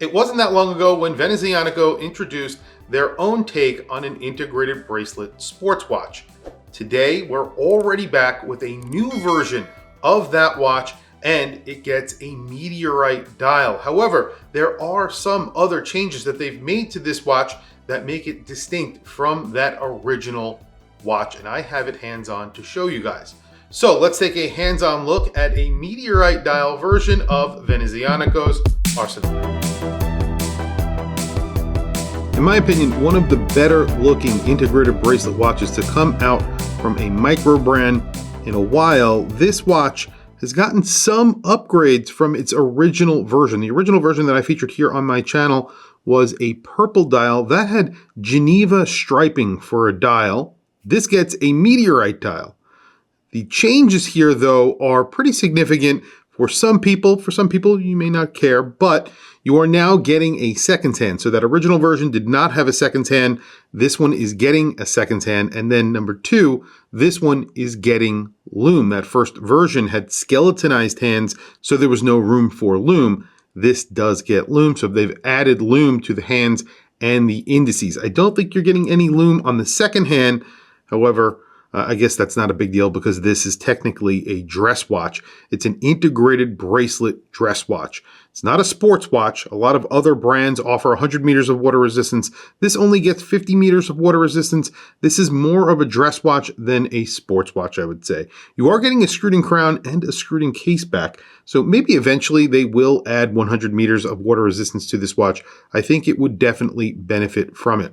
It wasn't that long ago when Venezianico introduced their own take on an integrated bracelet sports watch. Today, we're already back with a new version of that watch, and it gets a Meteorite dial. However, there are some other changes that they've made to this watch that make it distinct from that original watch, and I have it hands-on to show you guys. So let's take a hands-on look at a Meteorite dial version of Venezianico's arsenal. In my opinion, one of the better looking integrated bracelet watches to come out from a micro brand in a while. This watch has gotten some upgrades from its original version. The original version that I featured here on my channel was a purple dial that had Geneva striping for a dial. This gets a Meteorite dial. The changes here, though, are pretty significant for some people. For some people, you may not care, but you are now getting a seconds hand. So that original version did not have a seconds hand. This one is getting a seconds hand. And then number two, this one is getting Lume. That first version had skeletonized hands, so there was no room for Lume. This does get Lume, so they've added Lume to the hands and the indices. I don't think you're getting any Lume on the second hand. However, I guess that's not a big deal because this is technically a dress watch. It's an integrated bracelet dress watch. It's not a sports watch. A lot of other brands offer 100 meters of water resistance. This only gets 50 meters of water resistance. This is more of a dress watch than a sports watch, I would say. You are getting a screwed-in crown and a screwed-in case back, so maybe eventually they will add 100 meters of water resistance to this watch. I think it would definitely benefit from it.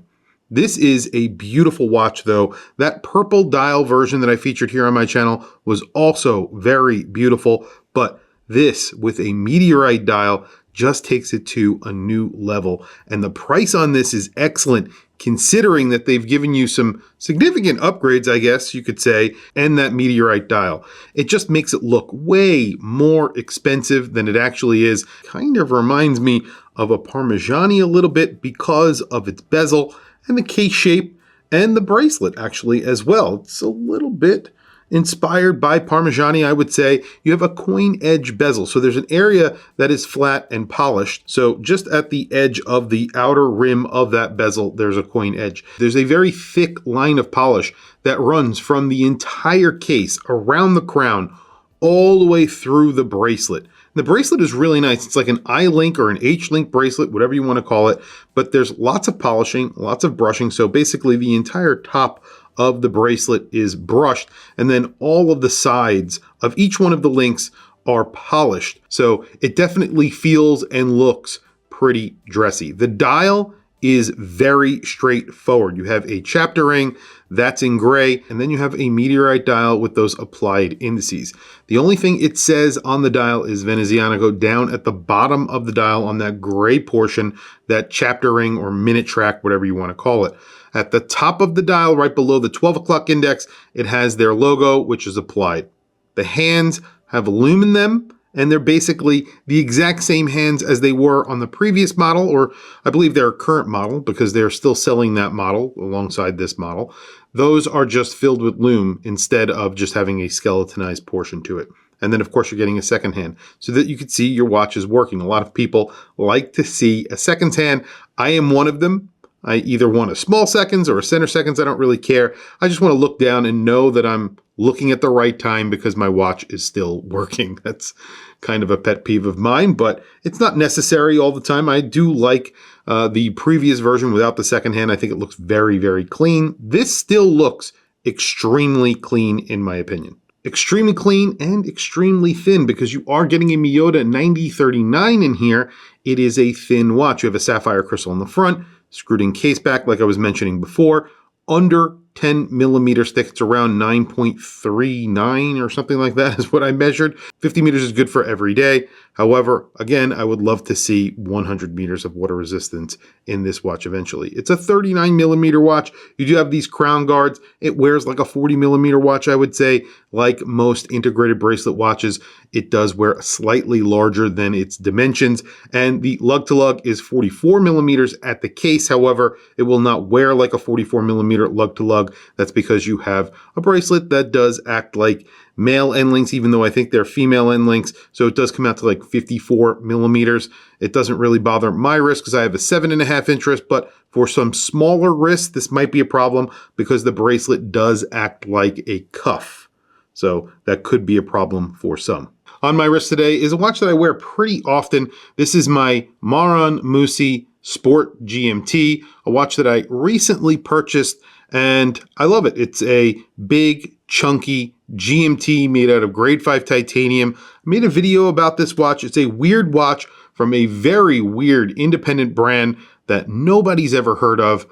This is a beautiful watch, though. That purple dial version that I featured here on my channel was also very beautiful, but this with a Meteorite dial just takes it to a new level. And the price on this is excellent, considering that they've given you some significant upgrades, I guess you could say, and that Meteorite dial. It just makes it look way more expensive than it actually is. Kind of reminds me of a Parmigiani a little bit because of its bezel and the case shape and the bracelet actually as well. It's a little bit inspired by Parmigiani, I would say. You have a coin edge bezel. So there's an area that is flat and polished. So just at the edge of the outer rim of that bezel, there's a coin edge. There's a very thick line of polish that runs from the entire case around the crown all the way through the bracelet. The bracelet is really nice. It's like an I-link or an H-link bracelet, whatever you want to call it, but there's lots of polishing, lots of brushing. So basically the entire top of the bracelet is brushed, and then all of the sides of each one of the links are polished. So it definitely feels and looks pretty dressy. The dial is very straightforward. You have a chapter ring that's in gray, and then you have a Meteorite dial with those applied indices. The only thing it says on the dial is Venezianico down at the bottom of the dial on that gray portion, that chapter ring or minute track, whatever you want to call it. At the top of the dial, right below the 12 o'clock index, it has their logo, which is applied. The hands have Lume in them, and they're basically the exact same hands as they were on the previous model, or I believe their current model, because they're still selling that model alongside this model. Those are just filled with Lume instead of just having a skeletonized portion to it. And then, of course, you're getting a second hand so that you can see your watch is working. A lot of people like to see a seconds hand. I am one of them. I either want a small seconds or a center seconds. I don't really care. I just want to look down and know that I'm looking at the right time because my watch is still working. That's kind of a pet peeve of mine, but it's not necessary all the time. I do like the previous version without the second hand. I think it looks very, very clean. This still looks extremely clean in my opinion. Extremely clean and extremely thin because you are getting a Miyota 9039 in here. It is a thin watch. You have a sapphire crystal in the front, screwed in case back like I was mentioning before, under 10 millimeters thick. It's around 9.39 or something like that is what I measured. 50 meters is good for every day. However, again, I would love to see 100 meters of water resistance in this watch eventually. It's a 39 millimeter watch. You do have these crown guards. It wears like a 40 millimeter watch, I would say. Like most integrated bracelet watches, it does wear slightly larger than its dimensions. And the lug to lug is 44 millimeters at the case. However, it will not wear like a 44 millimeter lug to lug. lug. That's because you have a bracelet that does act like male end links, even though I think they're female end links. So it does come out to like 54 millimeters. It doesn't really bother my wrist because I have a 7.5 inch wrist, but for some smaller wrists, this might be a problem because the bracelet does act like a cuff. So that could be a problem for some. On my wrist today is a watch that I wear pretty often. This is my Maran Musi Sport GMT, a watch that I recently purchased, and I love it. It's a big, chunky GMT made out of grade 5 titanium. I made a video about this watch. It's a weird watch from a very weird independent brand that nobody's ever heard of.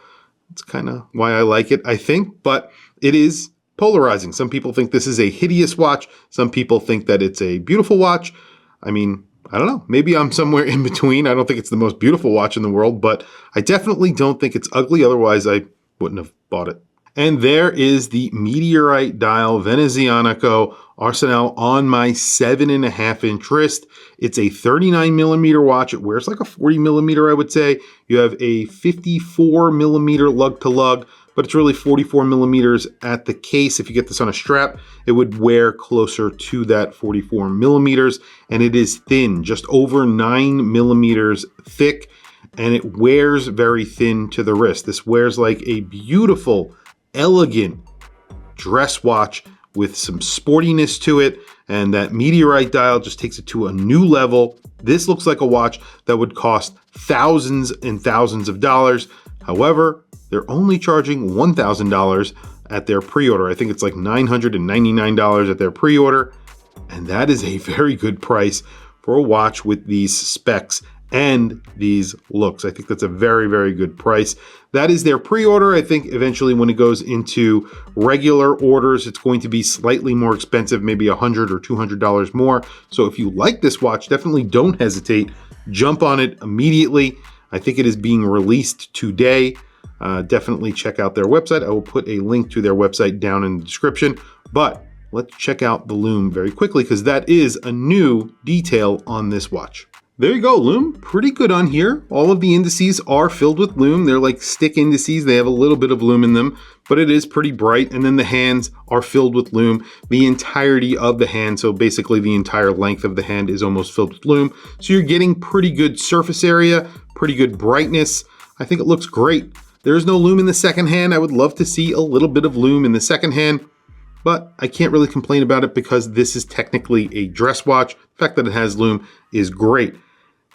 It's kind of why I like it, I think, but it is polarizing. Some people think this is a hideous watch. Some people think that it's a beautiful watch. I mean, I don't know. Maybe I'm somewhere in between. I don't think it's the most beautiful watch in the world, but I definitely don't think it's ugly. Otherwise, I wouldn't have bought it. And there is the Meteorite dial Venezianico Arsenal on my 7.5 inch wrist. It's a 39 millimeter watch. It wears like a 40 millimeter, I would say. You have a 54 millimeter lug to lug, but it's really 44 millimeters at the case. If you get this on a strap, it would wear closer to that 44 millimeters, and it is thin, just over 9 millimeters thick, and it wears very thin to the wrist. This wears like a beautiful, elegant dress watch with some sportiness to it, and that Meteorite dial just takes it to a new level. This looks like a watch that would cost thousands and thousands of dollars. However, they're only charging $1,000 at their pre-order. I think it's like $999 at their pre-order, and that is a very good price for a watch with these specs and these looks. I think that's a very, very good price. That is their pre-order. I think eventually when it goes into regular orders, it's going to be slightly more expensive, maybe $100 or $200 more. So if you like this watch, definitely don't hesitate. Jump on it immediately. I think it is being released today. Definitely check out their website. I will put a link to their website down in the description, but let's check out the Lume very quickly because that is a new detail on this watch. There you go, Lume. Pretty good on here. All of the indices are filled with Lume. They're like stick indices. They have a little bit of Lume in them, but it is pretty bright. And then the hands are filled with Lume. The entirety of the hand, so basically the entire length of the hand is almost filled with Lume. So you're getting pretty good surface area, pretty good brightness. I think it looks great. There is no Lume in the second hand. I would love to see a little bit of Lume in the second hand, but I can't really complain about it because this is technically a dress watch. The fact that it has Lume is great.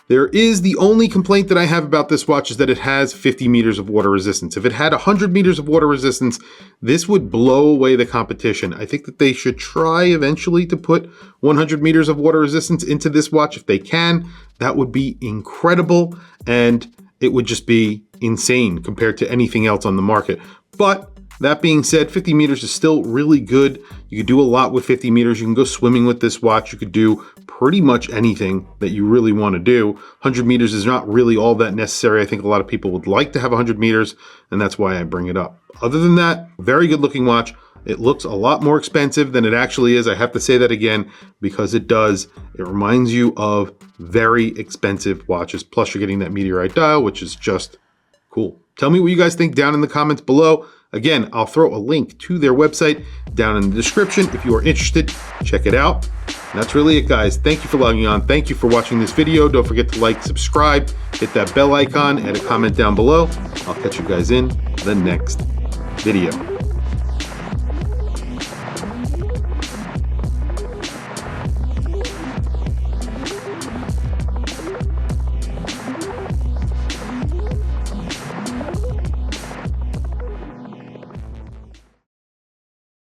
There is the only complaint that I have about this watch is that it has 50 meters of water resistance. If it had 100 meters of water resistance, this would blow away the competition. I think that they should try eventually to put 100 meters of water resistance into this watch if they can. That would be incredible, and it would just be insane compared to anything else on the market. But that being said, 50 meters is still really good. You could do a lot with 50 meters. You can go swimming with this watch. You could do pretty much anything that you really want to do. 100 meters is not really all that necessary. I think a lot of people would like to have 100 meters, and that's why I bring it up. Other than that, very good looking watch. It looks a lot more expensive than it actually is. I have to say that again because it does. It reminds you of very expensive watches. Plus, you're getting that Meteorite dial, which is just cool. Tell me what you guys think down in the comments below. Again, I'll throw a link to their website down in the description. If you are interested, check it out. And that's really it, guys. Thank you for logging on. Thank you for watching this video. Don't forget to like, subscribe, hit that bell icon, and a comment down below. I'll catch you guys in the next video.